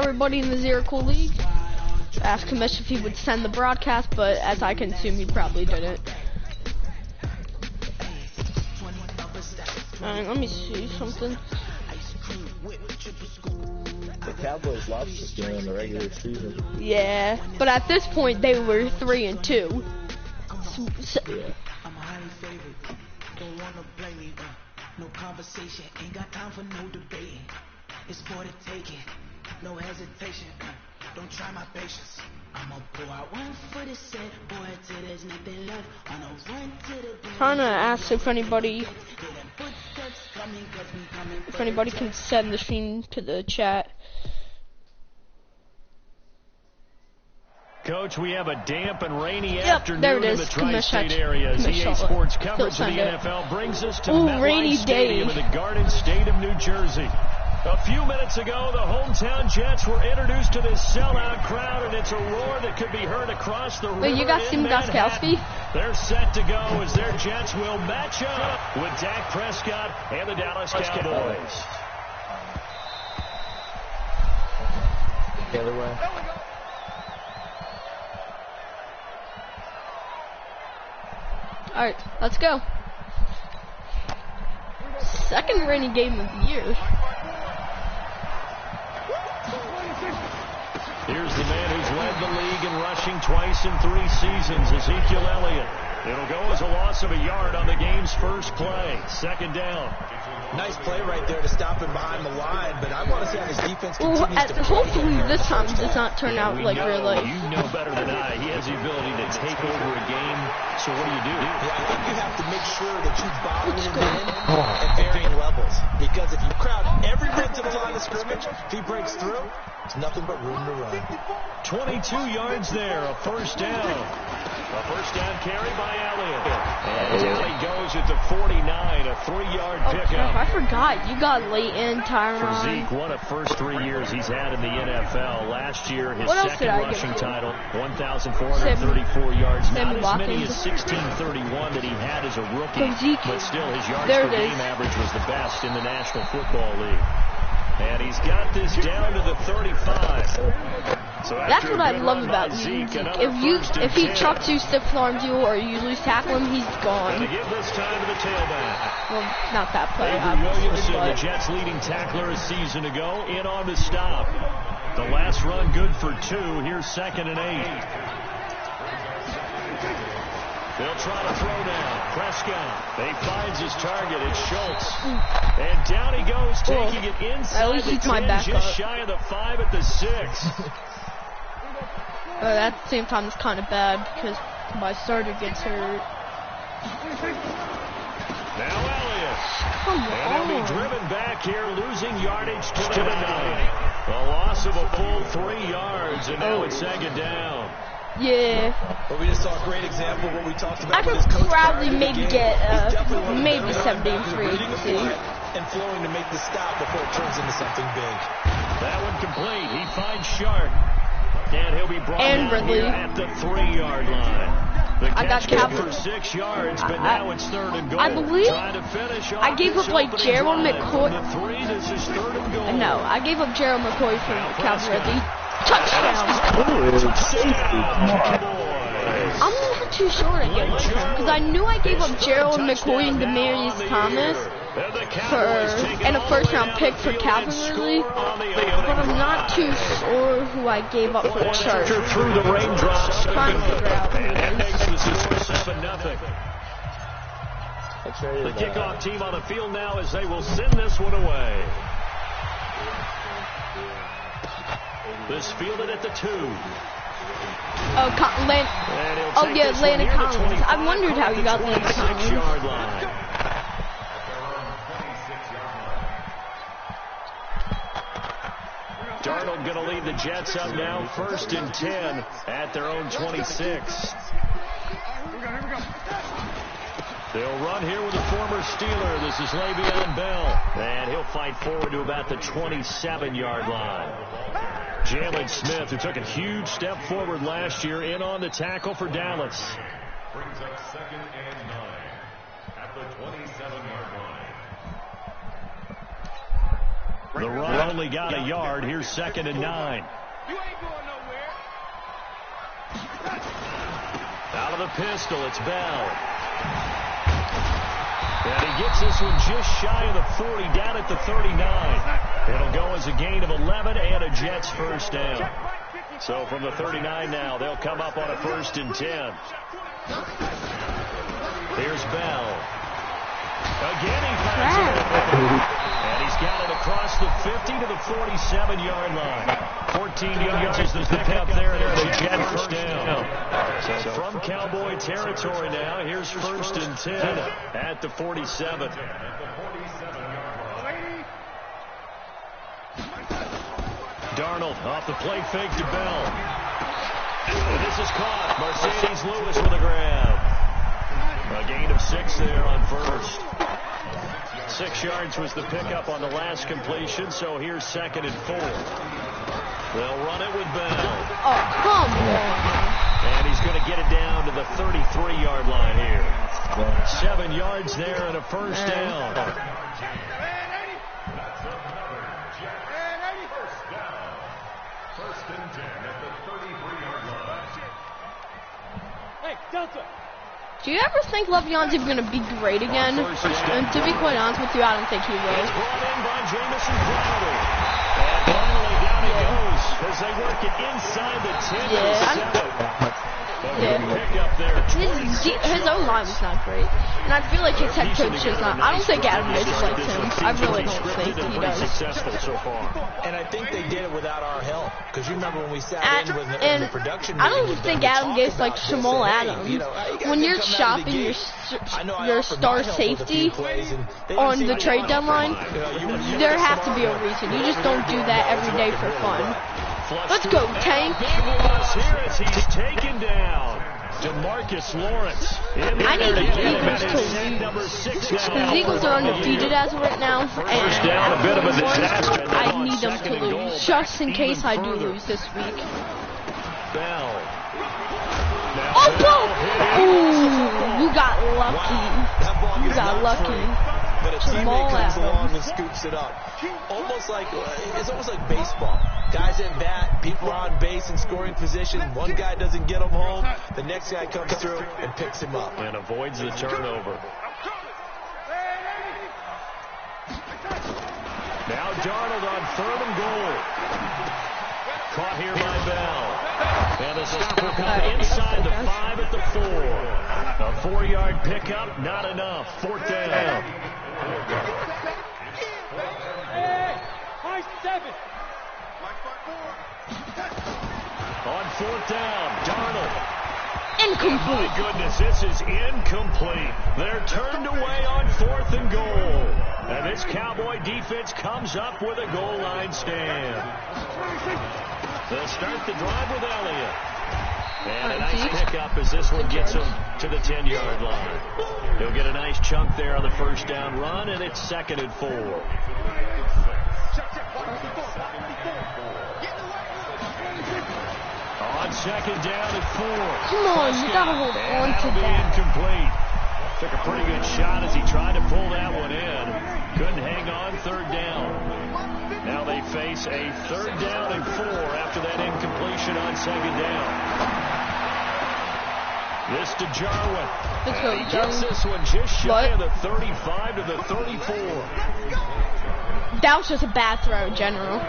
everybody in the Zero Cool League. Asked him if he would send the broadcast, but as I can assume, he probably didn't. Alright, let me see something. The Cowboys lost this game in the regular season. Yeah, but at this point, they were 3-2. Yeah. No conversation, ain't got time for no debating. It's for the taking, no hesitation. Don't try my patience. I'ma pull out one for the set, boy, till there's nothing left. On a run to the Trying to ask if anybody can send the stream to the chat. Coach, we have a damp and rainy afternoon there it is. in the tri-state area. EA Sports coverage of the NFL brings us to MetLife Stadium in the Garden State of New Jersey. A few minutes ago, the hometown Jets were introduced to this sellout crowd, and it's a roar that could be heard across the river. Wait, you got in Sim Manhattan. They're set to go as their Jets will match up with Dak Prescott and the Dallas Cowboys. The other way. Alright, let's go. Second rainy game of the year. Here's the man who's led the league in rushing twice in 3 seasons, Ezekiel Elliott. It'll go as a loss of a yard on the game's first play. Second down. Nice play right there to stop him behind the line, but I want to see how this defense continues to hopefully this time does not turn out like real life. You know better than I. He has the ability to take over a game. So what do? Yeah, I think you have to make sure that you bottle him in at varying levels. Because if you crowd every bit to the line of scrimmage, if he breaks through, it's nothing but room to run. 22 yards there, a first down. A first down carry by Elliott. And down he goes at the 49, a 3-yard pickup. I forgot, you got late in Tyron. For Zeke, what a first 3 years he's had in the NFL. Last year, his second rushing title, 1,434 yards. Not as many as 1,631 that he had as a rookie, but still his yards per game average was the best in the National Football League. And he's got this down to the 35. So that's what I love about Zeke. If he trucks you, stiff arms you, or you lose tackle him, he's gone. And to give this time to the tailback. Well, not that play, Williamson, the Jets' leading tackler a season ago, in on the stop. The last run good for 2. Here's 2nd and 8. They'll try to throw now. Prescott. He finds his target. It's Schultz. And down he goes, taking it inside the 10, just shy of the 5 at the 6. But at the same time, it's kind of bad because my starter gets hurt. Now Elliott. Come on. And he'll be driven back here, losing yardage to the 9. A loss of a full 3 yards, and now it's 2nd down. Yeah. But we just saw a great example of what we talked about. I could probably maybe get maybe 73. And flowing to make the stop before it turns into something big. That one complete. He finds Sharp. And he'll be brought down here at the 3-yard line. The catch for 6 yards, but now it's 3rd and goal. I believe I gave up like Gerald McCoy. This is 3rd and goal. No, I gave up Gerald McCoy for Cowboys. Touchdown. I'm not too sure I gave up because I knew I gave up Gerald McCoy and Demaryius Thomas and a first-round pick for Cavalry, but I'm not too sure who I gave up for Church. Through the raindrops. Trying to figure out who And it makes is. this 7-0. The kickoff team on the field now as they will send this one away. This fielded at the 2. Landon Collins. I wondered how you got Landon Collins. Darnold going to lead the Jets up now, 1st and 10 at their own 26. They'll run here with a former Steeler. This is Le'Veon Bell. And he'll fight forward to about the 27-yard line. Jalen Smith, who took a huge step forward last year, in on the tackle for Dallas. Brings up 2nd and 9 at the 27-yard line. The run only got a yard. Here's 2nd and 9. You ain't going nowhere. Out of the pistol, it's Bell. And he gets this one just shy of the 40, down at the 39. It'll go as a gain of 11 and a Jets first down. So from the 39 now, they'll come up on a 1st and 10. Here's Bell. Again, he finds it. And he's got it across the 50 to the 47-yard line. 14 yards is the pickup there, and a Jet first down. So from Cowboy territory now, here's 1st and 10 at the 47. Darnold off the play fake to Bell. And this is caught. Mercedes Lewis with a grab. A gain of 6 there on 1st. 6 yards was the pickup on the last completion, so here's 2nd and 4. They'll run it with Bell. Oh, come on. And he's going to get it down to the 33-yard line here. 7 yards there and a first down. First and 10 at the 33-yard line. Hey, Delta. Do you ever think Le'Veon's even going to be great again? And to be quite honest with you, I don't think he will. It's brought in by Jamison Crowder. And finally down he goes as they work it inside the 10. Pick up there. His O-line was not great. And I feel like his head coach is not. I don't think Adam Gase likes him. I really don't think he does. Successful so far. And I think they did it without our help. Because you remember when we sat in with the production I don't think Adam Gase likes Jamal Adams. When you're shopping your star safety on the trade deadline, there has to be a reason. You just don't do that every day for fun. Let's go, Tank. Here as he's taken down. DeMarcus Lawrence. I need the Eagles to lose. The Eagles are undefeated as of right now. First down, a bit of a disaster. I need them to lose, just in case I do lose this week. Bell. Oh, ooh, you got lucky. You got lucky. But a teammate comes along and scoops it up. It's almost like baseball. Guys at bat, people are on base in scoring position. One guy doesn't get him home. The next guy comes through and picks him up. And avoids the turnover. Now Darnold on 3rd and goal. Caught here by Bell. And the stop will come inside the 5 at the 4. A 4-yard pickup, not enough. 4th down. On 4th down, Darnold. Incomplete. My goodness, this is incomplete. They're turned away on 4th and goal. And this Cowboy defense comes up with a goal line stand. They'll start the drive with Elliott. And a nice pickup as this one gets him to the 10-yard line. He'll get a nice chunk there on the first down run, and it's 2nd and 4. On 2nd down and 4. Come on, you gotta hold on to that. Incomplete. Took a pretty good shot as he tried to pull that one in. Couldn't hang on. 3rd down. Now they face a 3rd down and 4 after that incompletion on 2nd down. This to Jarwin. Let's go, He gets this one just shy of the 35 to the 34. That was just a bad throw, General.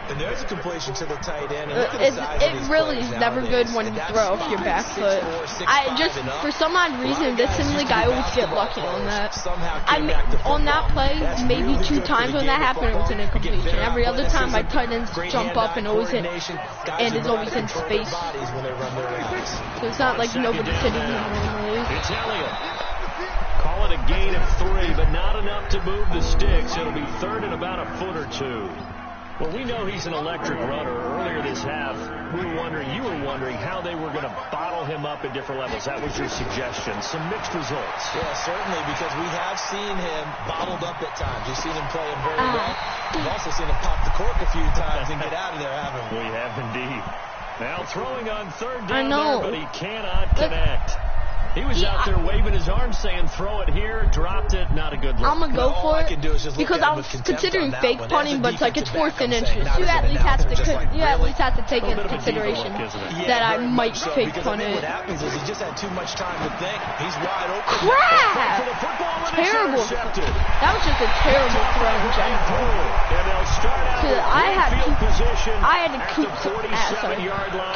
And there's a completion to the tight end. It really is never good when you throw off your back foot. For some odd reason, this simleague, I always get lucky on that. On that play, maybe 2 times when that happened, it was an incompletion. Every other time, my tight ends jump up and always hit, and is always in space. So it's not like nobody's hitting him normally. It's Elliott. Call it a gain of 3, but not enough to move the sticks. It'll be 3rd and about a foot or 2. Well, we know he's an electric runner. Earlier this half, you were wondering how they were going to bottle him up at different levels. That was your suggestion. Some mixed results. Yeah, certainly, because we have seen him bottled up at times. You've seen him play him very well. We've also seen him pop the cork a few times and get out of there, haven't we? We have indeed. Now throwing on 3rd down there, but he cannot connect. He was out there waving his arms saying, throw it here, dropped it, not a good look. I'm going to go for it because I was considering fake punting, but it's like it's 4th and inches. You at least have to take into consideration that I might fake punt it. What happens is he just had too much time to think. He's wide open. Crap! Terrible. That was just a terrible throw in general. I had to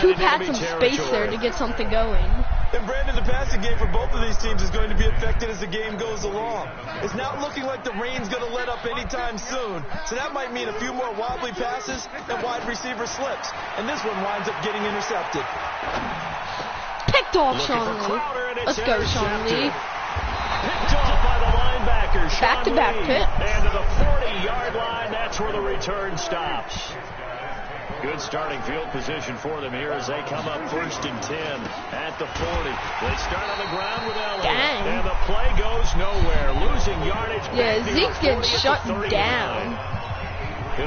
Coop had some space there to get something going. And Brandon, the passing game for both of these teams is going to be affected as the game goes along. It's not looking like the rain's going to let up anytime soon. So that might mean a few more wobbly passes and wide receiver slips. And this one winds up getting intercepted. Picked off Sean Lee. Let's go, Sean Lee. Picked off by the linebacker. Back-to-back pick. And to the 40-yard line, that's where the return stops. Good starting field position for them here as they come up 1st and 10 at the 40. They start on the ground with Elliott. And the play goes nowhere. Losing yardage. Yeah, Zeke's getting shut down.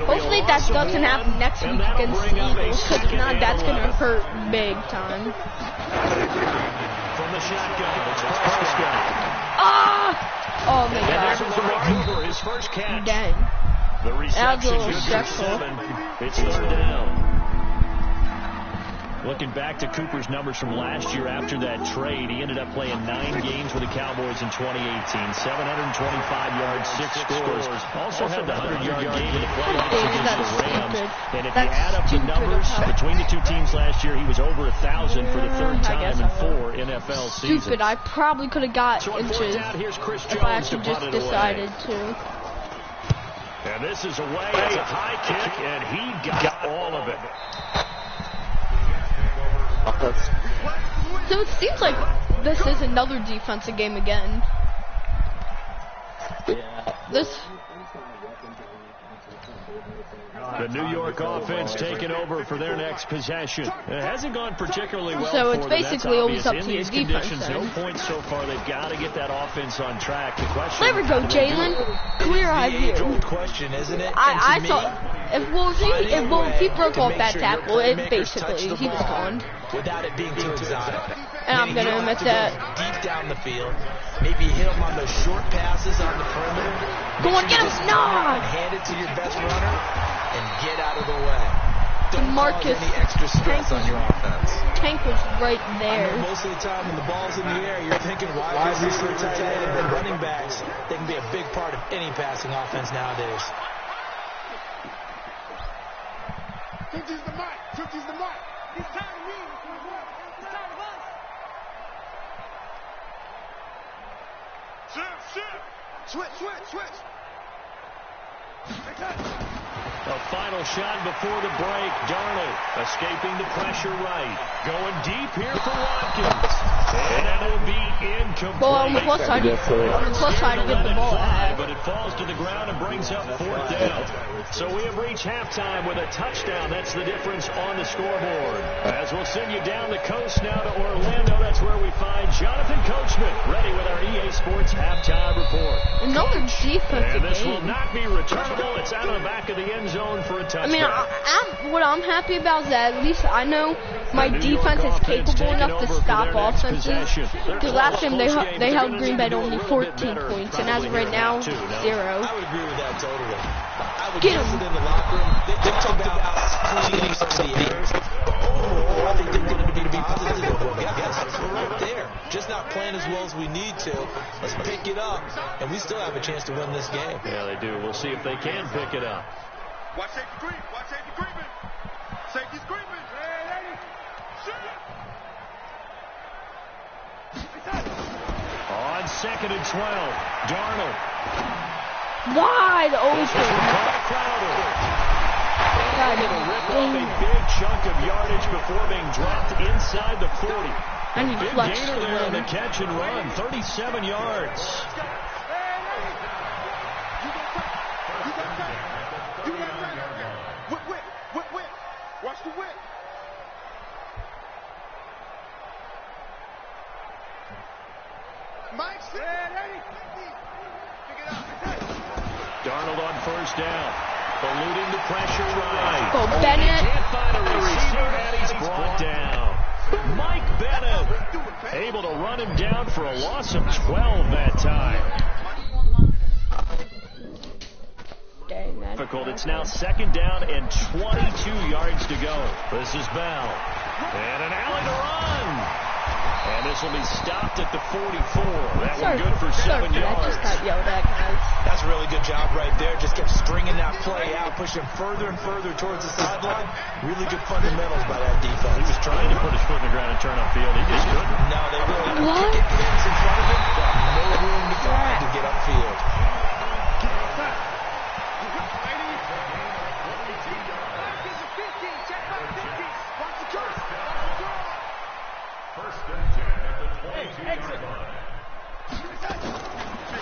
Hopefully that doesn't happen next week against the Eagles, because if not, that's going to hurt big time. From the shotgun, it's Prescott. Oh my God. Over his first catch. Dang. The reception good for 7. It's 3rd down. Looking back to Cooper's numbers from last year after that trade, he ended up playing 9 games with the Cowboys in 2018. 725 yards, 6 scores. Also had the 100-yard game in the playoffs against the Rams. And if you add up the numbers between the two teams last year, he was over 1,000 for the 3rd time in 4 NFL seasons. Stupid. I probably could have got inches if I actually just decided to. And this is away. It's a high kick, and he got all of it. So it seems like this is another defensive game again. The New York offense taking over for their next possession. It hasn't gone particularly well. So it's basically always up to your defense. No points so far. They've got to get that offense on track. The question. There we go, Jalen. Clear eye view. Question, isn't it? I saw. If he broke off that tackle, it basically he was gone. Without it being too exotic. And I'm gonna admit that. Deep down the field, maybe hit him on those short passes on the perimeter. Go on, get him! No! Hand it to your best runner and get out of the way. Don't Marcus cause any extra stress on your offense. Tank was right there. I know most of the time when the ball's in the air, you're thinking wide receiver, tight end, and running backs. They can be a big part of any passing offense nowadays. 50's the mark. 50's the mark. He's tired of me. He's tired of us. Switch. A final shot before the break. Darnold escaping the pressure right. Going deep here for Watkins. And that will be incomplete. Well, on the plus side, to get the ball out. But it falls to the ground and brings up 4th down. So we have reached halftime with a touchdown. That's the difference on the scoreboard. As we'll send you down the coast now to Orlando, that's where we find Jonathan Coachman, ready with our EA Sports halftime report. Another defensive And this game. will not be returnable. It's out of the back of the end zone for a touchdown. I mean, what I'm happy about is that at least I know my defense is capable enough to stop offenses. Because last time they held Green Bay to only 14 points, and as of right now, 0. I would agree with that totally. I would Get guess him. it in the locker room. They talked about cleaning some of the errors. Overall, I think they're going to be positive. I guess we're right there. Just not playing as well as we need to. Let's pick it up, and we still have a chance to win this game. Yeah, they do. We'll see if they can pick it up. Watch safety creep. Watch safety creeping. Safety's creeping. Hey, shoot. On 2nd and 12, Darnold. Wide open. Crowder. Able to rip off a big chunk of yardage before being dropped inside the 40. And he Big flexed gainer the there on the win. catch and run, 37 yards. Whip. Watch the whip. Mike's ready. Darnold on 1st down. Eluding the pressure right. Go Bennett. Can't find a receiver, and he's brought down. Mike Bennett able to run run him down for a loss of 12 that time. Difficult. It's now 2nd down and 22 yards to go. This is Bell. And an alley to run. And this will be stopped at the 44. That one good for 7 yards. That's a really good job right there. Just kept stringing that play out, pushing further and further towards the sideline. Really good fundamentals by that defense. He was trying to put his foot in the ground and turn upfield. He just couldn't. No, they really kick it in front of him. No room to find to get upfield.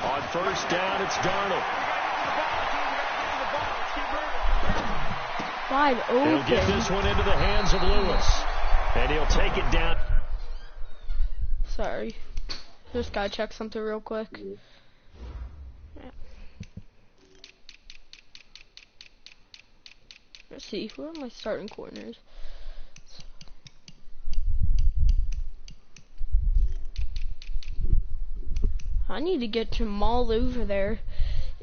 On 1st down, it's Darnold. Wide open. He'll get this one into the hands of Lewis. And he'll take it down. Sorry. Just gotta check something real quick. Yeah. Let's see, who are my starting corners? I need to get Jamal over there.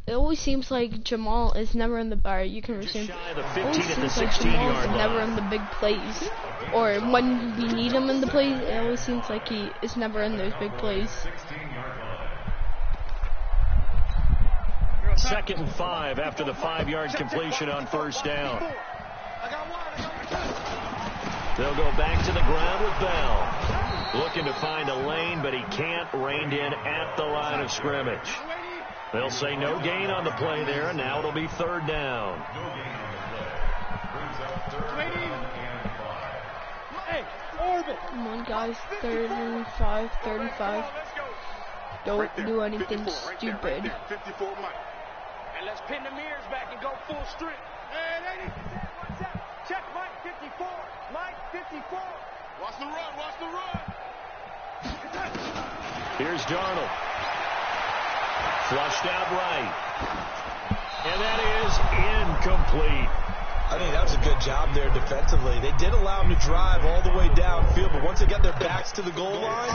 It always seems like Jamal is never in the bar. You can resume. It always seems like Jamal is never in the big plays. Or when we need him in the plays, it always seems like he is never in those big plays. 2nd and 5 after the 5-yard completion on 1st down. They'll go back to the ground with Bell. Looking to find a lane, but he can't. Reined in at the line of scrimmage. They'll say no gain on the play there, and now it'll be 3rd down. Come on, guys. 3rd and 5, 35. Don't do anything stupid. And let's pin the mirrors back and go full strip. Hey, ladies, watch out. Check Mike 54. Mike 54. Watch the run, watch the run. Here's Darnold. Flushed out right. And that is incomplete. I think that was a good job there defensively. They did allow him to drive all the way downfield, but once they got their backs to the goal line,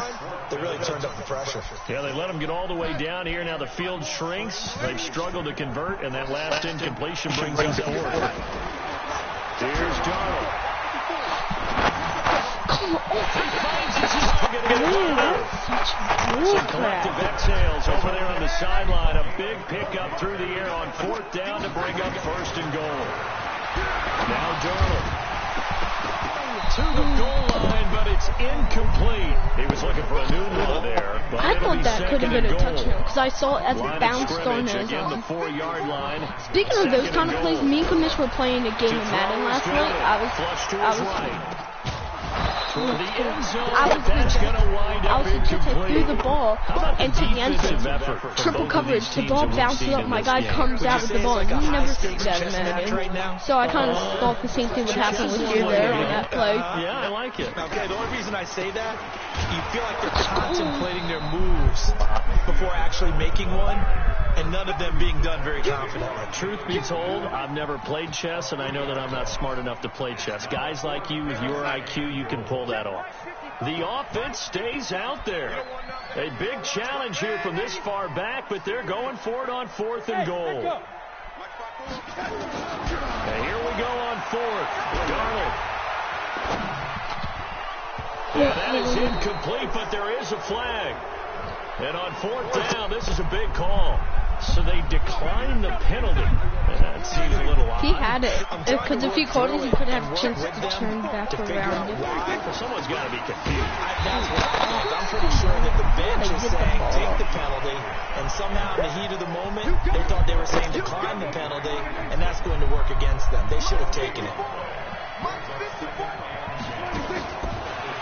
they really turned up the pressure. Yeah, they let him get all the way down here. Now the field shrinks. They've struggled to convert, and that last incompletion brings up 4th. Here's Darnold. He finds his target. Some collective exhales over there on the sideline. A big pickup through the air on 4th down to bring up 1st and goal. Now Darnold to the goal line, but it's incomplete. He was looking for a new look there. But I thought that could have been a touchdown because I saw it as it bounced on his again, the 4-yard line. Speaking of those kind of plays, me and Kamish were playing a game of Madden last night. I was threw the ball into the end zone. Triple coverage. The ball bounces up. My guy comes out with the ball. And you never see that in Madden. So I kind of thought the same thing would happen with you there on that play. Yeah, I like it. Okay, the only reason I say that, you feel like they're contemplating their moves before actually making one, and none of them being done very confidently. Truth be told, I've never played chess, and I know that I'm not smart enough to play chess. Guys like you with your IQ, you can pull that off. The offense stays out there. A big challenge here from this far back, but they're going for it on 4th and goal. And here we go on 4th. Darnold. Yeah, that is incomplete, but there is a flag. And on 4th down, this is a big call. So they declined the penalty. That seems a little odd. He had it. Because if he called it, he could have a chance to turn back around. Someone's got to be confused. That's what I think. I'm pretty sure that the bench is saying take the penalty, and somehow in the heat of the moment, they thought they were saying decline the penalty, and that's going to work against them. They should have taken it.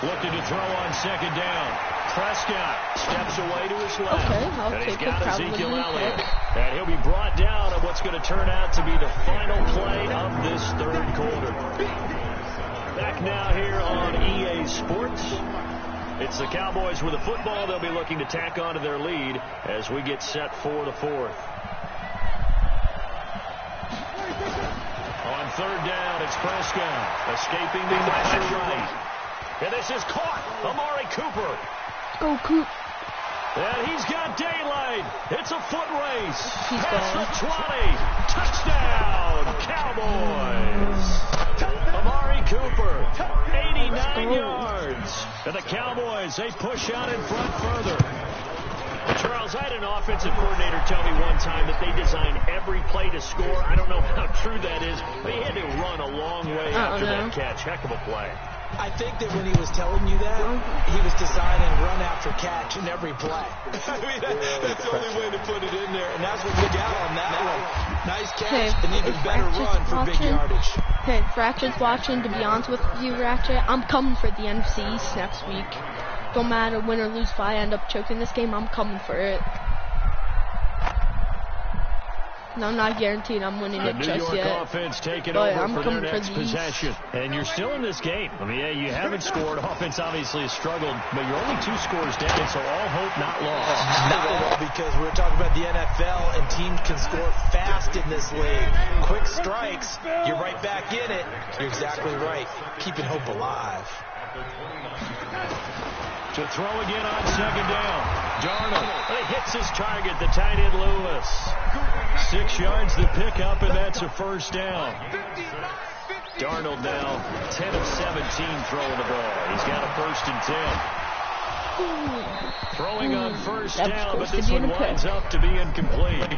Looking to throw on 2nd down. Prescott steps away to his left. Okay, I'll and take he's got it. Ezekiel Elliott. And he'll be brought down on what's going to turn out to be the final play of this 3rd quarter. Back now here on EA Sports. It's the Cowboys with the football. They'll be looking to tack onto their lead as we get set for the 4th. On 3rd down, it's Prescott escaping the pressure right. And this is caught. Amari Cooper. Go, Coop. And he's got daylight. It's a foot race. He's That's the 20. Touchdown, Cowboys. Amari Cooper, 89 yards. And the Cowboys, they push out in front further. Charles, I had an offensive coordinator tell me one time that they design every play to score. I don't know how true that is, but he had to run a long way after that catch. Heck of a play. I think that when he was telling you that, he was designing run after catch in every play. I mean, that's the only way to put it in there, and that's what we got on that one. Nice catch, an even better run for big yardage. Hey, Ratchet's watching. To be honest with you, Ratchet, I'm coming for the NFC East next week. Don't matter win or lose, if I end up choking this game, I'm coming for it. And I'm not guaranteed I'm winning it just yet. The New York offense taking over for their next possession. And you're still in this game. I mean, yeah, you haven't scored. Offense obviously has struggled, but you're only 2 scores down, so all hope not lost. Not at all, because we're talking about the NFL, and teams can score fast in this league. Quick strikes, you're right back in it. You're exactly right. Keeping hope alive. To throw again on second down. Darnold, he hits his target, the tight end Lewis. 6 yards the pickup, and that's a first down. Darnold now 10 of 17 throwing the ball. He's got a 1st and 10. Throwing on first down, but this one winds up to be incomplete.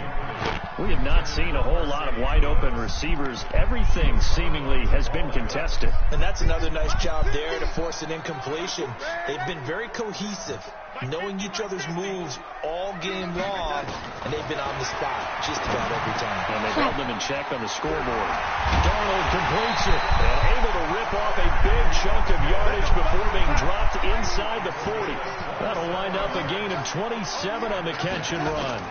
We have not seen a whole lot of wide open receivers. Everything seemingly has been contested. And that's another nice job there to force an incompletion. They've been very cohesive, knowing each other's moves all game long, and they've been on the spot just about every time. And they've held them in check on the scoreboard. Darnold completes it and able to rip off a big chunk of yardage before being dropped inside the 40. That'll wind up a gain of 27 on the catch and run.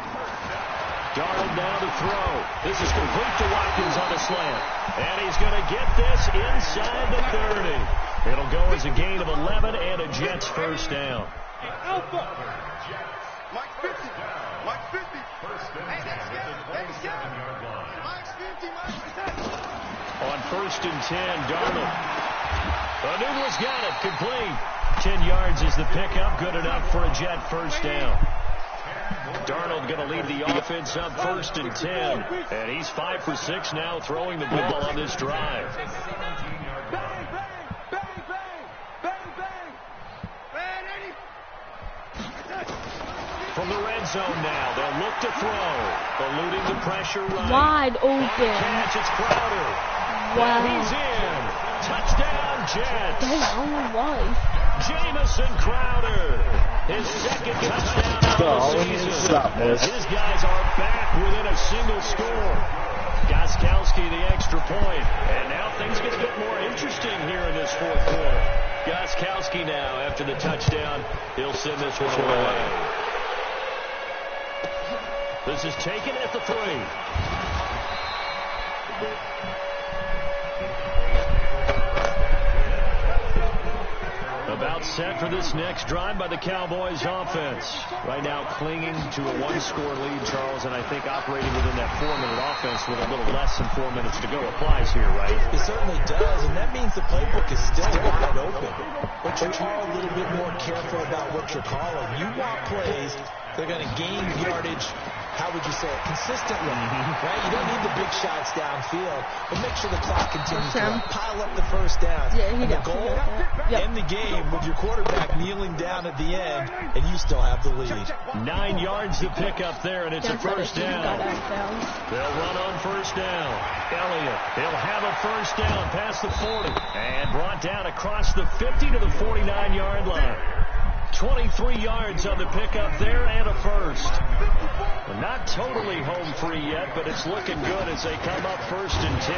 Darnold now to throw. This is complete to Watkins on the slant. And he's going to get this inside the 30. It'll go as a gain of 11 and a Jets first down. Alpha. Mike 50. Mike 50. Hey, that's good. Hey, shot. Mike's 50. Mike's 50. On 1st and 10, Darnold. Anugra's got it. Complete. 10 yards is the pickup. Good enough for a Jet first down. Darnold going to lead the offense up 1st and 10. And he's 5 for 6 now throwing the ball on this drive. Bang, bang, bang, bang, bang, bang. Bang, Eddie. From the red zone now, they'll look to throw. Eluding the pressure right. Wide open. Catch, it's Crowder. Wow. And he's in. Touchdown, Jets. That's only wife. Jamison Crowder. His 2nd touchdown of the season. His guys are back within a single score. Gostkowski the extra point. And now things get a bit more interesting here in this 4th quarter. Gostkowski now, after the touchdown, he'll send this one away. This is taken at the 3. About set for this next drive by the Cowboys offense. Right now clinging to a 1-score lead, Charles, and I think operating within that 4-minute offense with a little less than 4 minutes to go applies here, right? It certainly does, and that means the playbook is still wide open. But you are a little bit more careful about what you're calling. You want plays that are going to gain yardage, how would you say it, consistently, right? You don't need the big shots downfield, but make sure the clock continues to pile up the first down. Yeah, and the goal, end the game with your quarterback kneeling down at the end, and you still have the lead. 9 yards to pick up there, and it's a first down. They'll run on first down. Elliott, he'll have a first down past the 40, and brought down across the 50 to the 49-yard line. 23 yards on the pickup there and a first. Not totally home free yet, but it's looking good as they come up 1st and 10.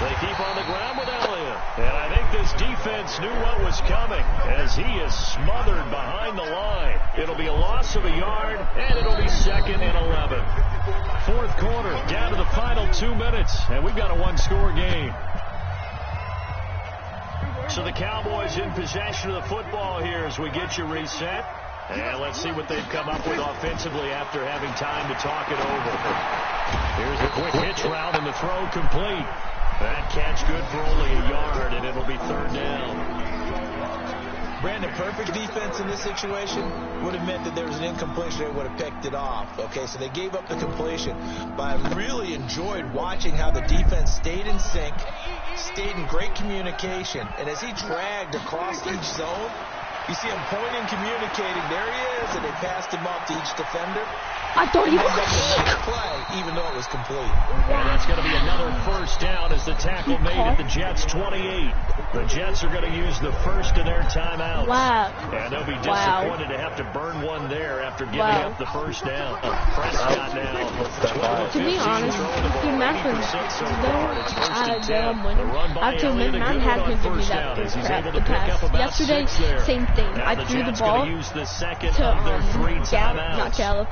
They keep on the ground with Elliott. And I think this defense knew what was coming as he is smothered behind the line. It'll be a loss of a yard, and it'll be 2nd and 11. 4th quarter, down to the final 2 minutes, and we've got a 1-score game. So the Cowboys in possession of the football here as we get you reset. And let's see what they've come up with offensively after having time to talk it over. Here's a quick hitch route and the throw complete. That catch good for only a yard, and it'll be 3rd down. Brandon, the perfect defense in this situation would have meant that there was an incompletion. They would have picked it off. Okay, so they gave up the completion. But I really enjoyed watching how the defense stayed in sync, stayed in great communication. And as he dragged across each zone, you see him pointing, communicating. There he is, and they passed him off to each defender. I thought he was play, even though it was complete. And that's going to be another first down as the tackle made at the Jets' 28. The Jets are going to use the first of their timeouts. Wow. And they'll be disappointed to have to burn one there after giving up the first down. Prescott now. To be honest, the Madden after Madden had him give me that crap the pass. Yesterday, same thing. I threw the ball to not Gallup,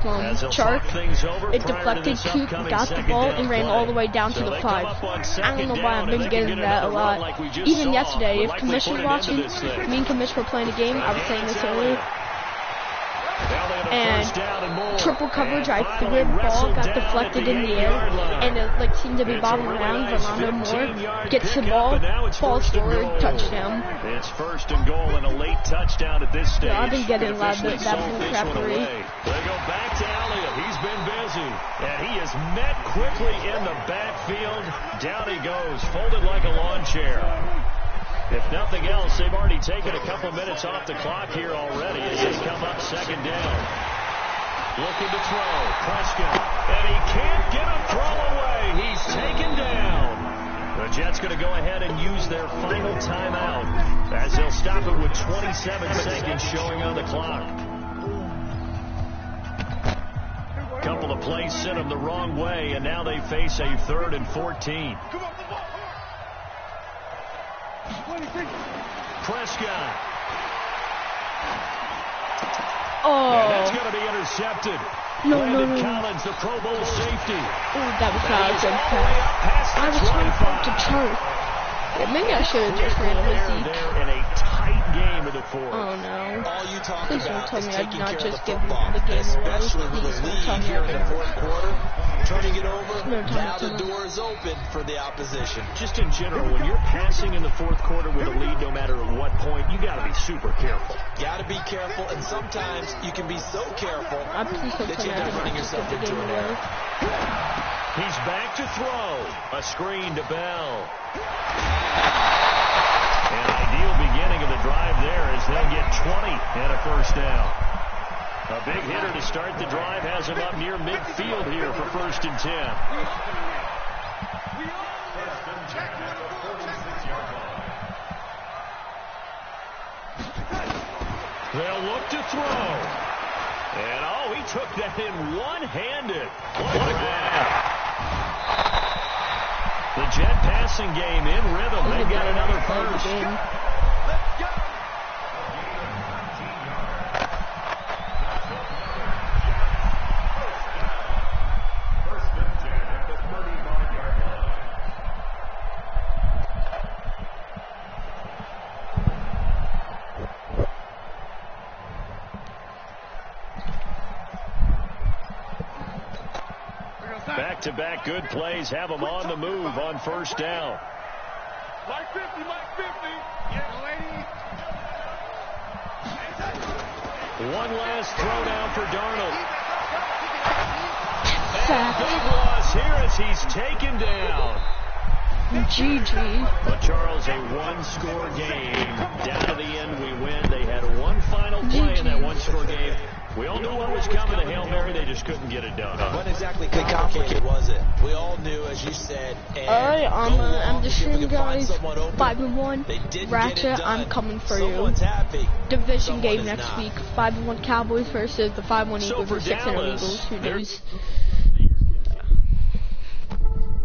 Chark. It deflected, Coop got the ball and ran all the way down to the 5. I don't know why I've been getting that a lot. Even yesterday, if Commish was watching, me and Commish were playing a game, I was saying this earlier. And triple coverage, I threw the ball, got deflected in the air, and it like seemed to be bobbing around. Rolando Moore gets the ball, falls forward, touchdown. It's first and goal and a late touchdown at this stage. Yeah, I've been getting a lot of that bullcrappery. They go back to Elliott. He's been busy, and he is met quickly in the backfield. Down he goes, folded like a lawn chair. If nothing else, they've already taken a couple minutes off the clock here already as they come up second down. Looking to throw. Prescott. And he can't get a throw away. He's taken down. The Jets going to go ahead and use their final timeout as they'll stop it with 27 seconds showing on the clock. Couple of plays sent them the wrong way, and now they face a 3rd and 14. Prescott. Oh. And that's going to be intercepted. No. Collins, the Pro Bowl safety. Oh, that was not a good pass. I was trying to throw to Chark. Yeah, maybe I should have just ran with Zeke. They're in a tight game of the fourth. Oh no. All you talk Please don't about tell is me I'd taking not care just of give the football, the game away. especially with Please the don't tell lead me here in the I'd fourth quarter. Turning it over, now the me. door is open for the opposition. Just in general, when you're passing in the fourth quarter with a lead, no matter at what point, you got to be super careful. Got to be careful, and sometimes you can be so careful that you end up running I'd yourself into an error. He's back to throw. A screen to Bell. An ideal beginning of the drive there as they get 20 and a first down. A big hitter to start the drive has him up near midfield here for 1st and 10. They'll look to throw. And oh, he took that in one-handed. What a grab. The Jet passing game in rhythm. They've got another first. Let's go. Back-to-back good plays have them on the move on first down. Mike 50, Mike 50. Yeah, lady. One last throw now for Darnold. Sack. Big loss here as he's taken down. GG. But Charles, a one-score game. Down to the end, we win. They had one final play in that one-score game. We all knew what was coming. A Hail Mary, they just couldn't get it done. What exactly complicated was it? We all knew, as you said. Alright, I'm the stream, guys. 5-1. Ratchet, I'm coming for you. Division game next week. 5-1 Cowboys versus the 5-1 Eagles or 6-0 Eagles. Who knows?